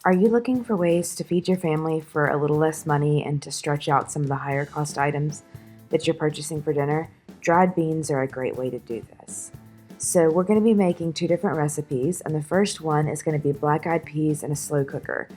Are you looking for ways to feed your family for a little less money and to stretch out some of the higher cost items that you're purchasing for dinner? Dried beans are a great way to do this. So, we're going to be making two different recipes, and the first one is going to be black eyed peas in a slow cooker.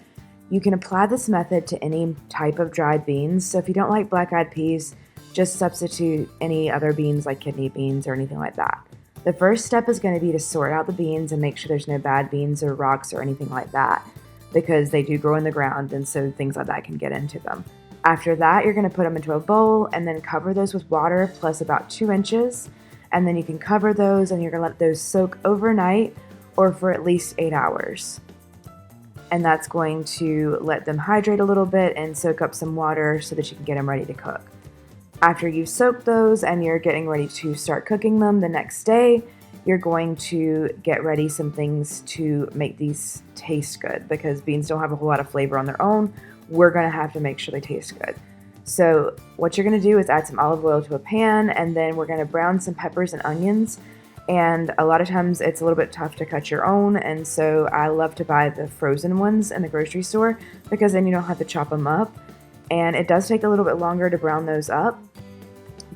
You can apply this method to any type of dried beans. So, if you don't like black eyed peas, just substitute any other beans like kidney beans or anything like that. The first step is going to be to sort out the beans and make sure there's no bad beans or rocks or anything like that, because they do grow in the ground and so things like that can get into them. After that, you're going to put them into a bowl and then cover those with water plus about 2 inches. And then you can cover those and you're going to let those soak overnight or for at least 8 hours. And that's going to let them hydrate a little bit and soak up some water so that you can get them ready to cook. After you've soaked those and you're getting ready to start cooking them the next day, you're going to get ready some things to make these taste good, because beans don't have a whole lot of flavor on their own. We're going to have to make sure they taste good. So what you're going to do is add some olive oil to a pan, and then we're going to brown some peppers and onions. And a lot of times it's a little bit tough to cut your own, and so I love to buy the frozen ones in the grocery store because then you don't have to chop them up. And it does take a little bit longer to brown those up,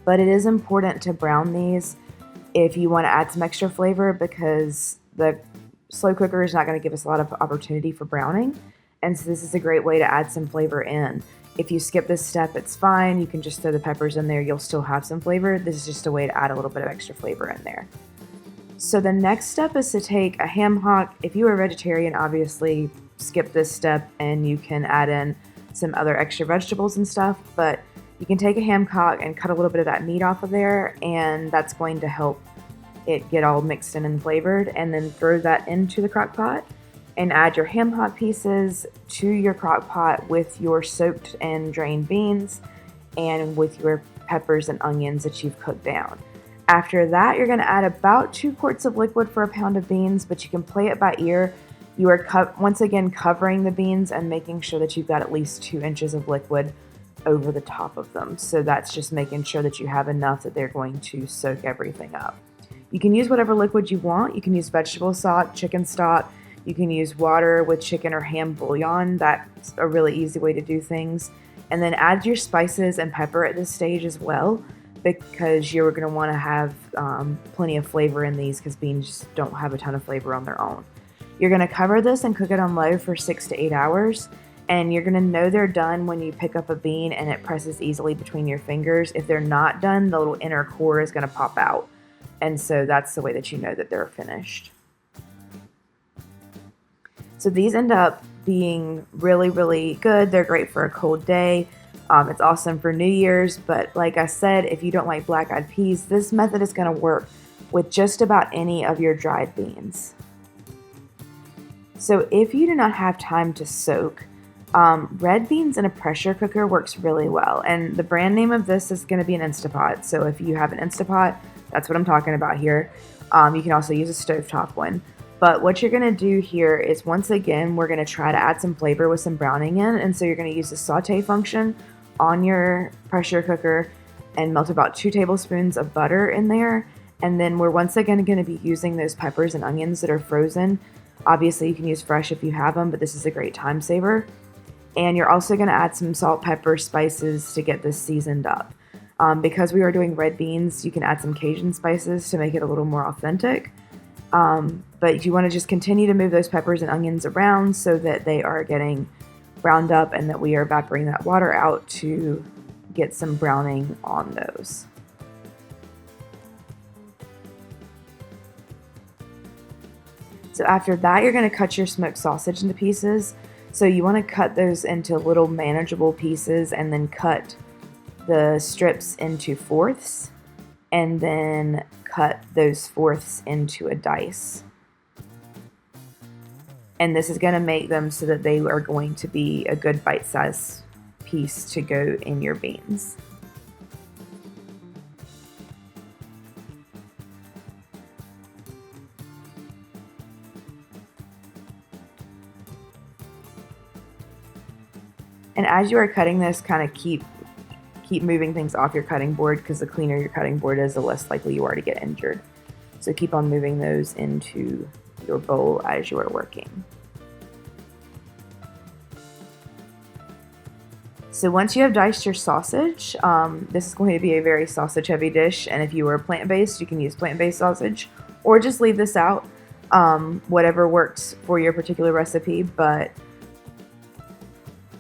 but it is important to brown these if you want to add some extra flavor, because the slow cooker is not going to give us a lot of opportunity for browning. And so this is a great way to add some flavor in. If you skip this step, it's fine. You can just throw the peppers in there. You'll still have some flavor. This is just a way to add a little bit of extra flavor in there. So the next step is to take a ham hock. If you are a vegetarian, obviously skip this step and you can add in some other extra vegetables and stuff. But you can take a ham hock and cut a little bit of that meat off of there, and that's going to help it get all mixed in and flavored. And then throw that into the crock pot and add your ham hock pieces to your crock pot with your soaked and drained beans and with your peppers and onions that you've cooked down. After that, you're going to add about 2 quarts of liquid for a pound of beans, but you can play it by ear. You are once again covering the beans and making sure that you've got at least 2 inches of liquid over the top of them. So that's just making sure that you have enough that they're going to soak everything up. You can use whatever liquid you want. You can use vegetable stock, chicken stock. You can use water with chicken or ham bouillon. That's a really easy way to do things. And then add your spices and pepper at this stage as well, because you're going to want to have plenty of flavor in these, because beans don't have a ton of flavor on their own. You're going to cover this and cook it on low for 6 to 8 hours. And you're going to know they're done when you pick up a bean and it presses easily between your fingers. If they're not done, the little inner core is going to pop out. And so that's the way that you know that they're finished. So these end up being really, really good. They're great for a cold day. It's awesome for New Year's. But like I said, if you don't like black eyed peas, this method is going to work with just about any of your dried beans. So if you do not have time to soak, red beans in a pressure cooker works really well. And the brand name of this is going to be an Instapot. So if you have an Instapot, that's what I'm talking about here. You can also use a stovetop one. But what you're going to do here is, once again, we're going to try to add some flavor with some browning in. And so you're going to use the saute function on your pressure cooker and melt about 2 tablespoons of butter in there. And then we're once again going to be using those peppers and onions that are frozen. Obviously, you can use fresh if you have them, but this is a great time saver. And you're also going to add some salt, pepper, spices to get this seasoned up. Because we are doing red beans, you can add some Cajun spices to make it a little more authentic. But you want to just continue to move those peppers and onions around so that they are getting browned up and that we are evaporating that water out to get some browning on those. So after that, you're going to cut your smoked sausage into pieces. So you want to cut those into little manageable pieces and then cut the strips into fourths, and then cut those fourths into a dice. And this is going to make them so that they are going to be a good bite-sized piece to go in your beans. And as you are cutting this, kind of keep moving things off your cutting board, because the cleaner your cutting board is, the less likely you are to get injured. So keep on moving those into your bowl as you are working. So once you have diced your sausage, this is going to be a very sausage heavy dish, and if you are plant-based, you can use plant-based sausage, or just leave this out, whatever works for your particular recipe. But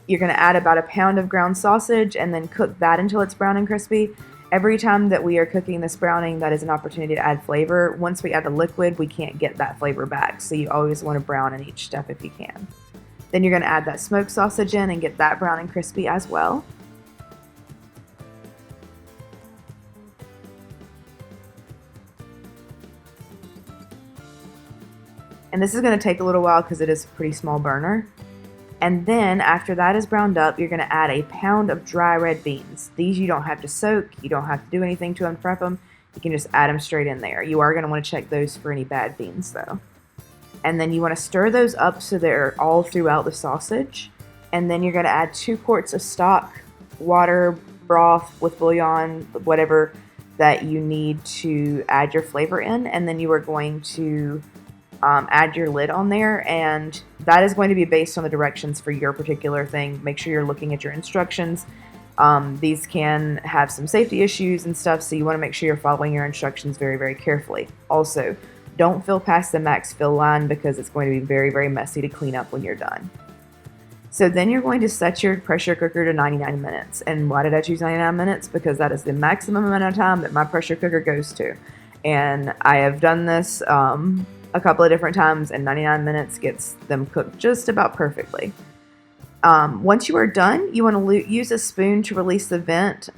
you're going to add about a pound of ground sausage and then cook that until it's brown and crispy. Every time that we are cooking this browning, that is an opportunity to add flavor. Once we add the liquid, we can't get that flavor back, so you always want to brown in each step if you can. Then you're going to add that smoked sausage in and get that brown and crispy as well. And this is going to take a little while because it is a pretty small burner. And then after that is browned up, you're going to add a pound of dry red beans. These you don't have to soak, you don't have to do anything to unprep them. You can just add them straight in there. You are going to want to check those for any bad beans though. And then you want to stir those up so they're all throughout the sausage. And then you're going to add 2 quarts of stock, water, broth with bouillon, whatever that you need to add your flavor in. And then you are going to add your lid on there, and that is going to be based on the directions for your particular thing. Make sure you're looking at your instructions. These can have some safety issues and stuff, so you want to make sure you're following your instructions very, very carefully. Also, don't fill past the max fill line because it's going to be very, very messy to clean up when you're done. So then you're going to set your pressure cooker to 99 minutes. And why did I choose 99 minutes? Because that is the maximum amount of time that my pressure cooker goes to. And I have done this a couple of different times, and 99 minutes gets them cooked just about perfectly. Once you are done, you want to use a spoon to release the vent.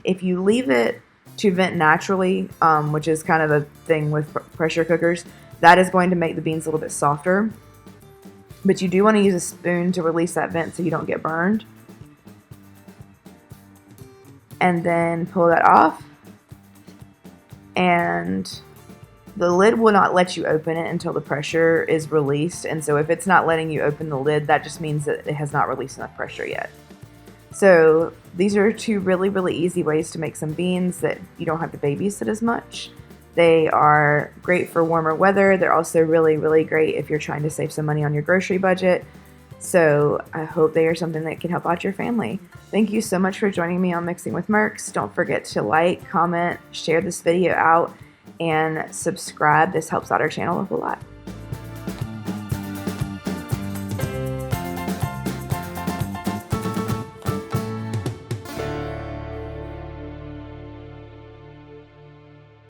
If you leave it to vent naturally, which is kind of a thing with pressure cookers, that is going to make the beans a little bit softer. But you do want to use a spoon to release that vent so you don't get burned. And then pull that off. And the lid will not let you open it until the pressure is released. And so if it's not letting you open the lid, that just means that it has not released enough pressure yet. So these are 2 really, really easy ways to make some beans that you don't have to babysit as much. They are great for warmer weather. They're also really, really great if you're trying to save some money on your grocery budget. So I hope they are something that can help out your family. Thank you so much for joining me on Mixing with Merks. Don't forget to like, comment, share this video out, and subscribe. This helps out our channel a whole lot.